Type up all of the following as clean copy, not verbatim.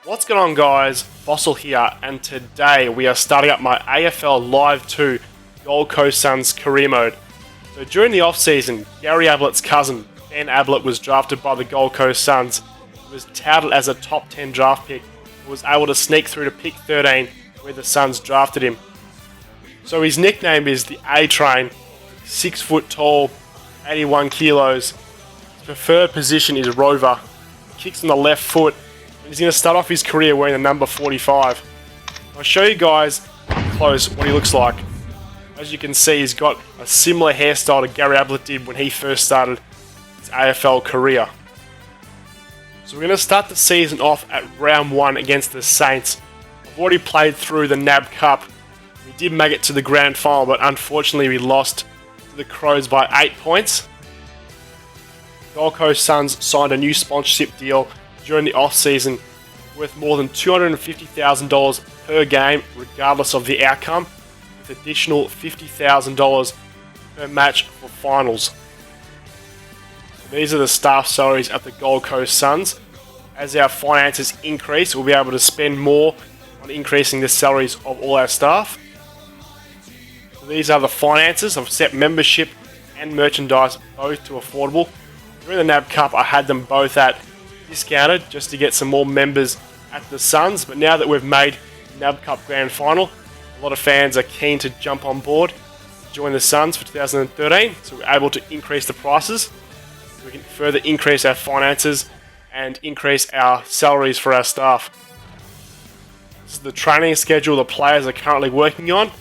What's going on, guys? Fossil here, and today we are starting up my AFL Live 2 Gold Coast Suns career mode. So during the off-season, Gary Ablett's cousin, Ben Ablett, was drafted by the Gold Coast Suns. He was touted as a top 10 draft pick and was able to sneak through to pick 13 where the Suns drafted him. So his nickname is the A-Train, 6 foot tall, 81 kilos. His preferred position is rover. Kicks on the left foot. He's going to start off his career wearing the number 45. I'll show you guys up close what he looks like. As you can see, he's got a similar hairstyle to Gary Ablett did when he first started his AFL career. So we're going to start the season off at round 1 against the Saints. I've already played through the NAB Cup. We did make it to the grand final, but unfortunately we lost to the Crows by 8 points. Gold Coast Suns signed a new sponsorship deal during the off-season worth more than $250,000 per game regardless of the outcome, with additional $50,000 per match for finals. These are the staff salaries at the Gold Coast Suns. As our finances increase, we'll be able to spend more on increasing the salaries of all our staff. So these are the finances. I've set membership and merchandise both to affordable. During the NAB Cup, I had them both at discounted just to get some more members at the Suns, but now that we've made the NAB Cup Grand Final, a lot of fans are keen to jump on board, join the Suns for 2013, so we're able to increase the prices, so we can further increase our finances and increase our salaries for our staff. This is the training schedule the players are currently working on.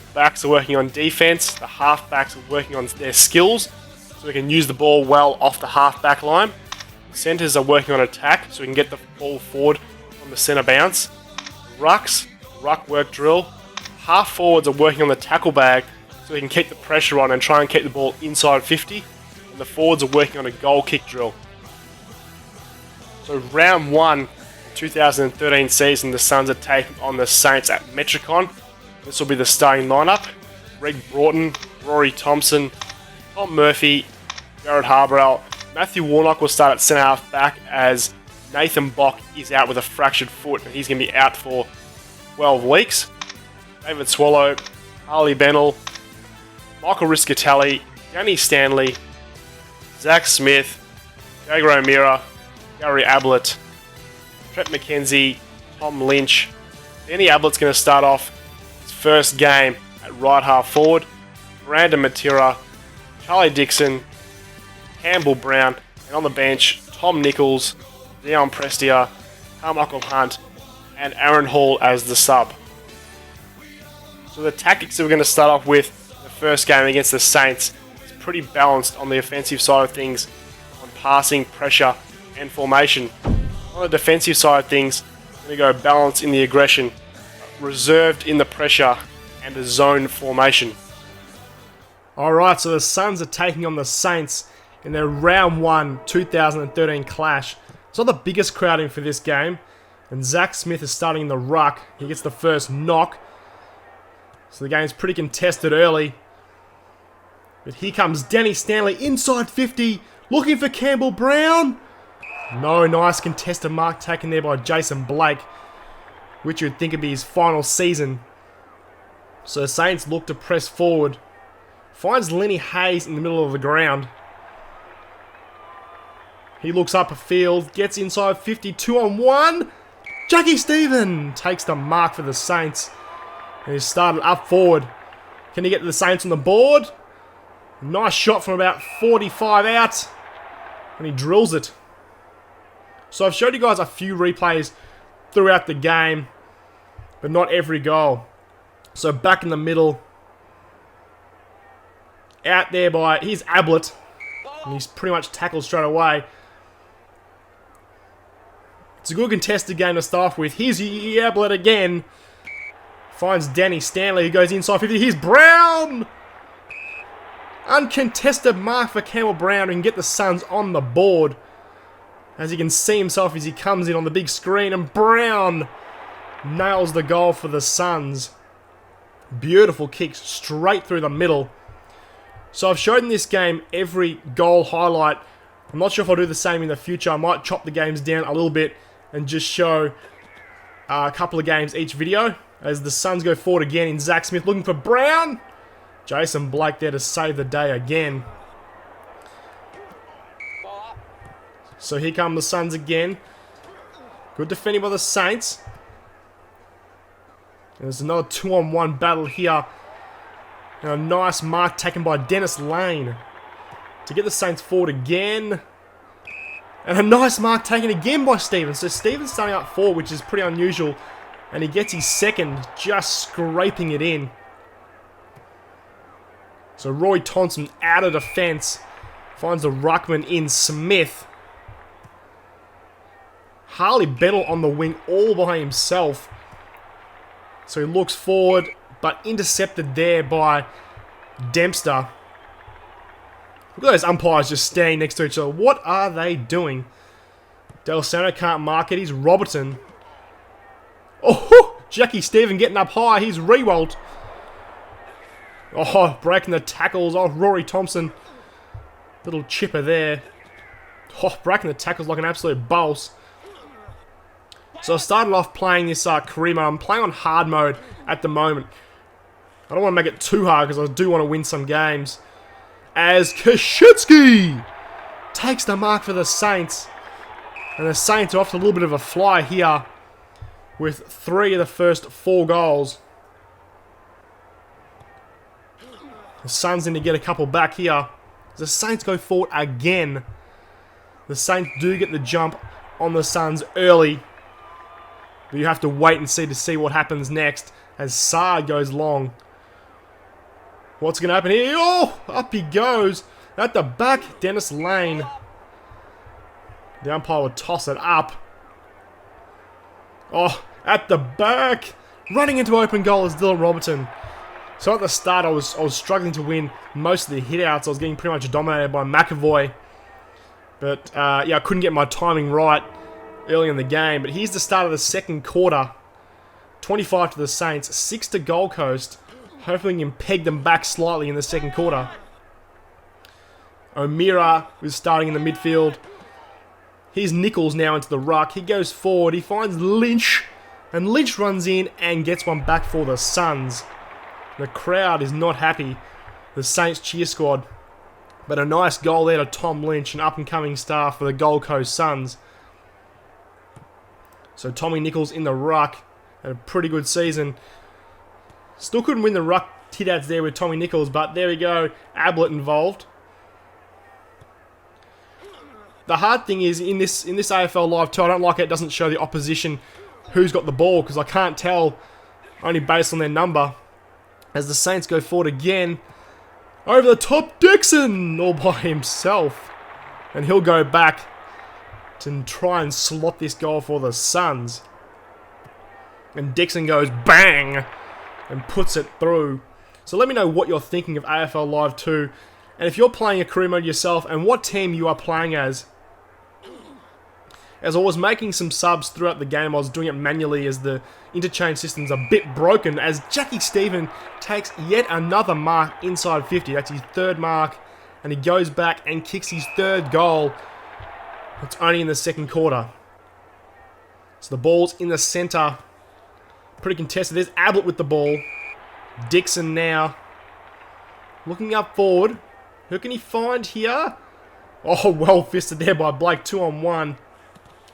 The backs are working on defense, the half-backs are working on their skills, so we can use the ball well off the half-back line. Centres are working on attack, so we can get the ball forward on the centre bounce. Ruck work drill. Half forwards are working on the tackle bag, so we can keep the pressure on and try and keep the ball inside 50. And the forwards are working on a goal kick drill. So round 1, 2013 season, the Suns are taking on the Saints at Metricon. This will be the starting lineup. Greg Broughton, Rory Thompson, Tom Murphy, Jared Harbrell. Matthew Warnock will start at centre-half back as Nathan Bock is out with a fractured foot and he's going to be out for 12 weeks. David Swallow, Harley Bennell, Michael Riscatelli, Danny Stanley, Zach Smith, Jager O'Meara, Gary Ablett, Trent McKenzie, Tom Lynch. Danny Ablett's going to start off his first game at right half forward. Brandon Matera, Charlie Dixon, Campbell Brown, and on the bench, Tom Nichols, Dion Prestia, Carmichael Hunt, and Aaron Hall as the sub. So the tactics that we're going to start off with the first game against the Saints is pretty balanced on the offensive side of things, on passing, pressure, and formation. On the defensive side of things, we're going to go balanced in the aggression, reserved in the pressure, and a zone formation. Alright, so the Suns are taking on the Saints in their round 1 2013 clash. It's not the biggest crowd in for this game, and Zach Smith is starting in the ruck. He gets the first knock, so the game's pretty contested early. But here comes Danny Stanley inside 50, looking for Campbell Brown. No, nice contested mark taken there by Jason Blake, which you'd think would be his final season. So Saints look to press forward. Finds Lenny Hayes in the middle of the ground. He looks up a field, gets inside 50, 2-on-1. Jackie Stephen takes the mark for the Saints. And he's started up forward. Can he get the Saints on the board? Nice shot from about 45 out. And he drills it. So I've showed you guys a few replays throughout the game, but not every goal. So back in the middle. Out there by, here's Ablett. And he's pretty much tackled straight away. It's a good contested game to start off with. Here's Ablett again. Finds Danny Stanley, who goes inside 50. Here's Brown! Uncontested mark for Campbell Brown, who can get the Suns on the board. As you can see himself as he comes in on the big screen. And Brown nails the goal for the Suns. Beautiful kick straight through the middle. So I've shown in this game every goal highlight. I'm not sure if I'll do the same in the future. I might chop the games down a little bit and just show a couple of games each video. As the Suns go forward again in Zach Smith looking for Brown. Jason Blake there to save the day again. So here come the Suns again. Good defending by the Saints. And there's another 2-on-1 battle here. And a nice mark taken by Dennis Lane to get the Saints forward again. And a nice mark taken again by Stevens. So Stevens starting up forward, which is pretty unusual. And he gets his second, just scraping it in. So Roy Thompson out of defence. Finds the ruckman in Smith. Harley Bettle on the wing all by himself. So he looks forward, but intercepted there by Dempster. Look at those umpires just standing next to each other. What are they doing? Del Sano can't mark it. He's Robertson. Oh, Jackie Stephen getting up high. He's Rewalt. Oh, breaking the tackles off Rory Thompson. Little chipper there. Oh, breaking the tackles like an absolute boss. So I started off playing this career mode. I'm playing on hard mode at the moment. I don't want to make it too hard because I do want to win some games. As Kashitsky takes the mark for the Saints. And the Saints are off to a little bit of a fly here with 3 of the first 4 goals. The Suns need to get a couple back here. The Saints go forward again. The Saints do get the jump on the Suns early. But you have to wait and see what happens next as Saar goes long. What's going to happen here? Oh, up he goes. At the back, Dennis Lane. The umpire would toss it up. Oh, at the back. Running into open goal is Dylan Robertson. So at the start, I was struggling to win most of the hitouts. I was getting pretty much dominated by McAvoy. But, yeah, I couldn't get my timing right early in the game. But here's the start of the second quarter. 25 to the Saints, 6 to Gold Coast. Hopefully we can peg them back slightly in the second quarter. O'Meara is starting in the midfield. Here's Nichols now into the ruck. He goes forward. He finds Lynch. And Lynch runs in and gets one back for the Suns. The crowd is not happy. The Saints cheer squad. But a nice goal there to Tom Lynch, an up-and-coming star for the Gold Coast Suns. So Tommy Nichols in the ruck. Had a pretty good season. Still couldn't win the ruck tit-outs there with Tommy Nichols, but there we go. Ablett involved. The hard thing is, in this AFL Live 2, I don't like it doesn't show the opposition who's got the ball, because I can't tell only based on their number. As the Saints go forward again. Over the top, Dixon! All by himself. And he'll go back to try and slot this goal for the Suns. And Dixon goes bang! And puts it through. So let me know what you're thinking of AFL Live 2. And if you're playing a career mode yourself, and what team you are playing as. As I was making some subs throughout the game, I was doing it manually as the interchange system's a bit broken. As Jackie Stephen takes yet another mark inside 50. That's his 3rd mark. And he goes back and kicks his 3rd goal. It's only in the second quarter. So the ball's in the centre. Pretty contested. There's Ablett with the ball. Dixon now. Looking up forward. Who can he find here? Oh, well fisted there by Blake. 2-on-1.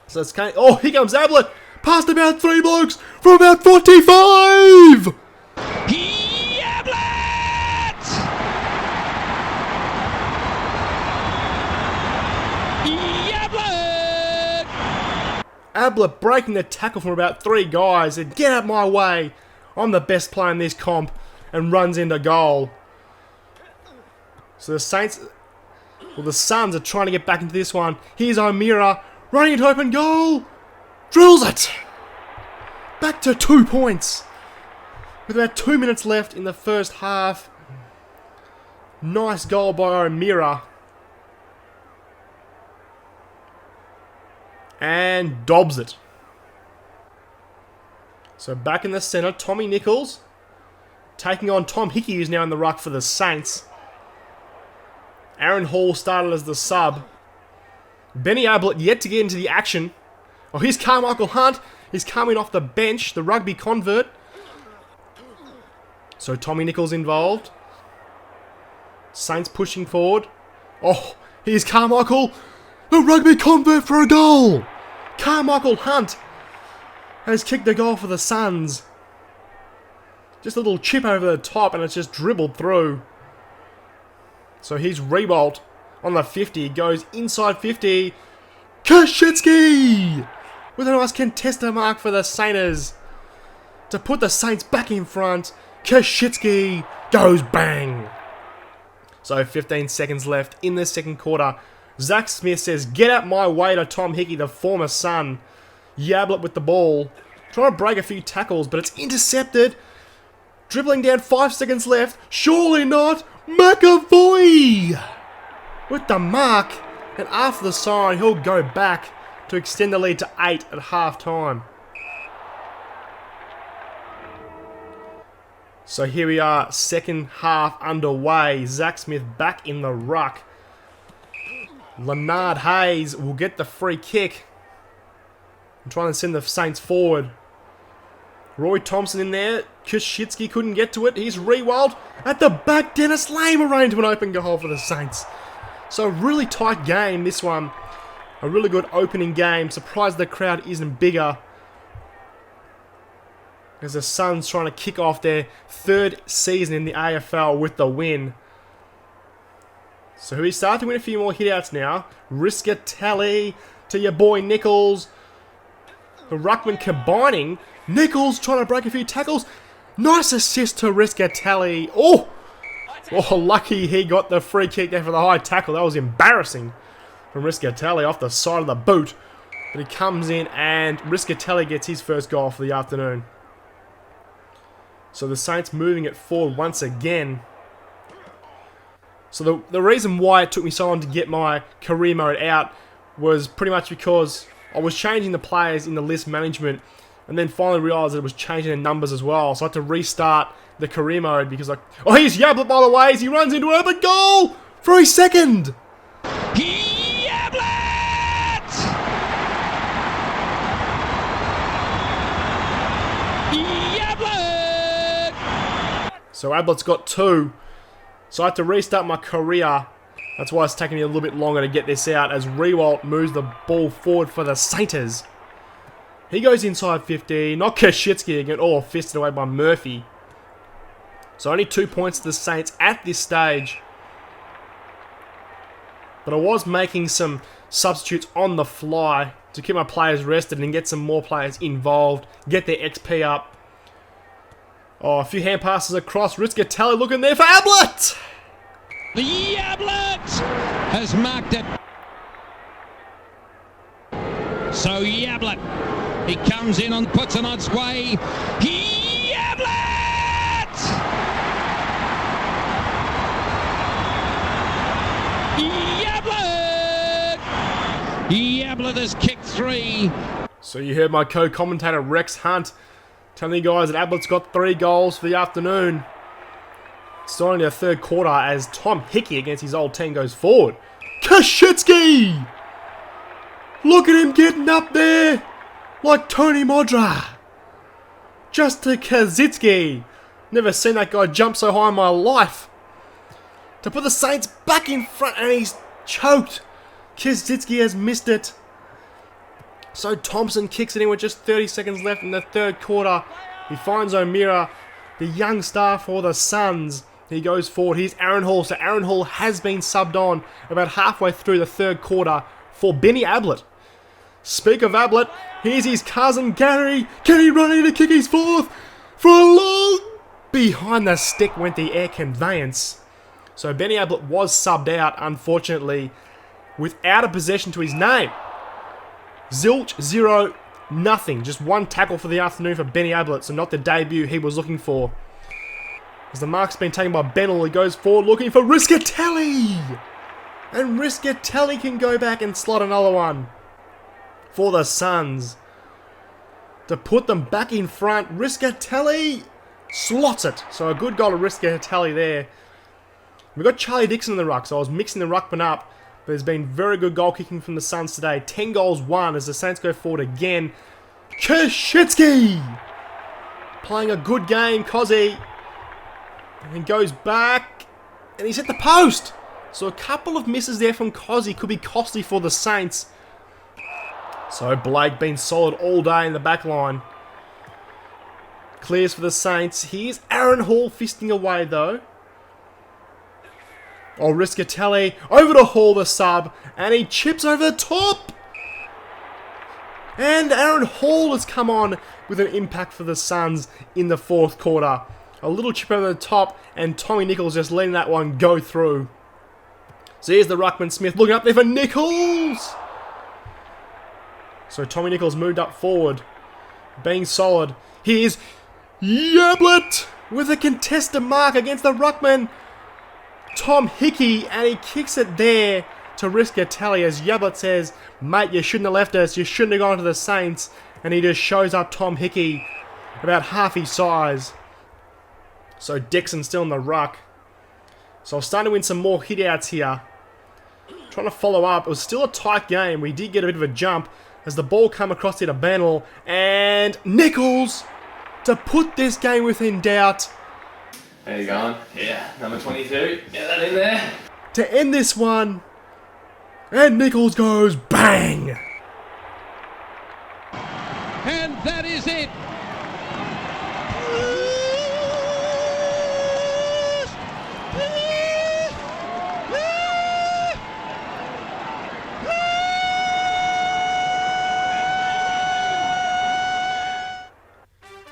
So it's kind of, oh, here comes Ablett. Past about 3 blokes from about 45. Ablett breaking the tackle from about 3 guys and get out my way. I'm the best player in this comp and runs into goal. So the Saints, well the Suns are trying to get back into this one. Here's O'Meara running into open goal. Drills it. Back to 2 points. With about 2 minutes left in the first half. Nice goal by O'Meara. And Dobbs it. So back in the centre, Tommy Nichols taking on Tom Hickey, who's now in the ruck for the Saints. Aaron Hall started as the sub. Benny Ablett yet to get into the action. Oh, here's Carmichael Hunt. He's coming off the bench, the rugby convert. So Tommy Nichols involved. Saints pushing forward. Oh, here's Carmichael. The rugby convert for a goal. Carmichael Hunt has kicked the goal for the Suns. Just a little chip over the top and it's just dribbled through. So here's Rebolt on the 50. Goes inside 50. Kashitsky with a nice contested mark for the Saints to put the Saints back in front. Kashitsky goes bang. So 15 seconds left in the second quarter. Zach Smith says, "Get out my way" to Tom Hickey, the former Sun. Yablett with the ball. Trying to break a few tackles, but it's intercepted. Dribbling down, 5 seconds left. Surely not. McAvoy with the mark. And after the siren, he'll go back to extend the lead to 8 at half-time. So here we are, second half underway. Zach Smith back in the ruck. Leonard Hayes will get the free kick. I'm trying to send the Saints forward. Roy Thompson in there. Kashitsky couldn't get to it. He's Rewald at the back. Dennis Lame arranged an open goal for the Saints. So really tight game, this one. A really good opening game. Surprised the crowd isn't bigger. As the Suns trying to kick off their third season in the AFL with the win. So we start to win a few more hitouts now. Riskatelli to your boy Nichols. The ruckman combining. Nichols trying to break a few tackles. Nice assist to Riskatelli. Oh, lucky he got the free kick there for the high tackle. That was embarrassing from Riskatelli off the side of the boot. But he comes in and Riskatelli gets his first goal for the afternoon. So the Saints moving it forward once again. So the reason why it took me so long to get my career mode out was pretty much because I was changing the players in the list management and then finally realised that it was changing the numbers as well. So I had to restart the career mode because oh, here's Yablett by the way as he runs into an open goal for his second. Yablett! Yablett! So Ablett's got 2. So I had to restart my career. That's why it's taking me a little bit longer to get this out as Rewalt moves the ball forward for the Saints. He goes inside 50. Not Kashitsky again. Oh, fisted away by Murphy. So only 2 points to the Saints at this stage. But I was making some substitutes on the fly to keep my players rested and get some more players involved. Get their XP up. Oh, a few hand passes across. Riskatelli looking there for Ablett. The Yablett has marked it. So Yablett, he comes in and puts it on its way. Yablett! Yablett! Yablett has kicked 3. So you heard my co-commentator Rex Hunt telling you guys that Ablett's got 3 goals for the afternoon. Starting the third quarter as Tom Hickey against his old team goes forward. Kashitsky! Look at him getting up there like Tony Modra. Just to Kazitsky. Never seen that guy jump so high in my life. To put the Saints back in front and he's choked. Kazitsky has missed it. So Thompson kicks it in with just 30 seconds left in the third quarter. He finds O'Meara, the young star for the Suns. He goes forward. Here's Aaron Hall. So Aaron Hall has been subbed on about halfway through the third quarter for Benny Ablett. Speak of Ablett, here's his cousin Gary. Can he run in to kick his fourth? For a long... Behind the stick went the air conveyance. So Benny Ablett was subbed out, unfortunately, without a possession to his name. Zilch, 0, nothing. Just 1 tackle for the afternoon for Benny Ablett, so not the debut he was looking for. As the mark's been taken by Bennell, he goes forward looking for Riskatelli. And Riskatelli can go back and slot another one for the Suns. To put them back in front, Riskatelli slots it. So a good goal to Riskatelli there. We've got Charlie Dixon in the ruck, so I was mixing the ruckman up. there's been very good goal kicking from the Suns today. 10 goals won as the Saints go forward again. Kashitsky playing a good game, Cozzy. And goes back, and he's hit the post. So a couple of misses there from Cozzy could be costly for the Saints. So Blake been solid all day in the back line. Clears for the Saints. Here's Aaron Hall fisting away though. Oh, Riscatelli over to Hall, the sub, and he chips over the top. And Aaron Hall has come on with an impact for the Suns in the fourth quarter. A little chip over the top, and Tommy Nichols just letting that one go through. So here's the Ruckman Smith looking up there for Nichols. So Tommy Nichols moved up forward, being solid. Here's Yablett with a contested mark against the Ruckman. Tom Hickey, and he kicks it there to Riscatelli as Yablett says, mate, you shouldn't have left us, you shouldn't have gone to the Saints. And he just shows up Tom Hickey, about half his size. So Dixon still in the ruck. So I'm starting to win some more hit-outs here. Trying to follow up. It was still a tight game. We did get a bit of a jump as the ball come across here to Bennell. And Nichols to put this game within doubt. How you going? Yeah, number 22. Get that in there. To end this one. And Nichols goes bang. And that is it.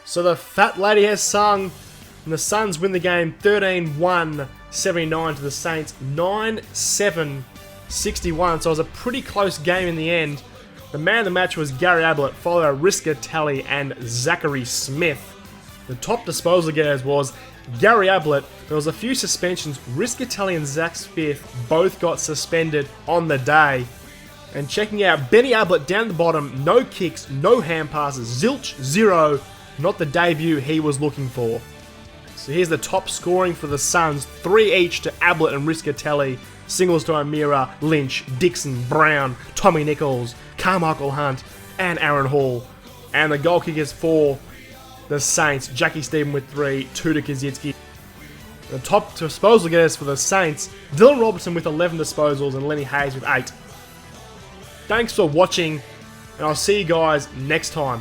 So the fat lady has sung, and the Suns win the game 13-1, 79 to the Saints, 9-7, 61. So it was a pretty close game in the end. The man of the match was Gary Ablett, followed by Riscatelli and Zachary Smith. The top disposal getters was Gary Ablett. There was a few suspensions. Riscatelli and Zach Smith both got suspended on the day. And checking out Benny Ablett down the bottom, no kicks, no hand passes, zilch, 0. Not the debut he was looking for. So here's the top scoring for the Suns. 3 each to Ablett and Riscatelli. Singles to O'Meara, Lynch, Dixon, Brown, Tommy Nichols, Carmichael Hunt, and Aaron Hall. And the goal kickers for the Saints. Jackie Stephen with 3, 2 to Kazitsky. The top disposal getters for the Saints. Dylan Robertson with 11 disposals and Lenny Hayes with 8. Thanks for watching, and I'll see you guys next time.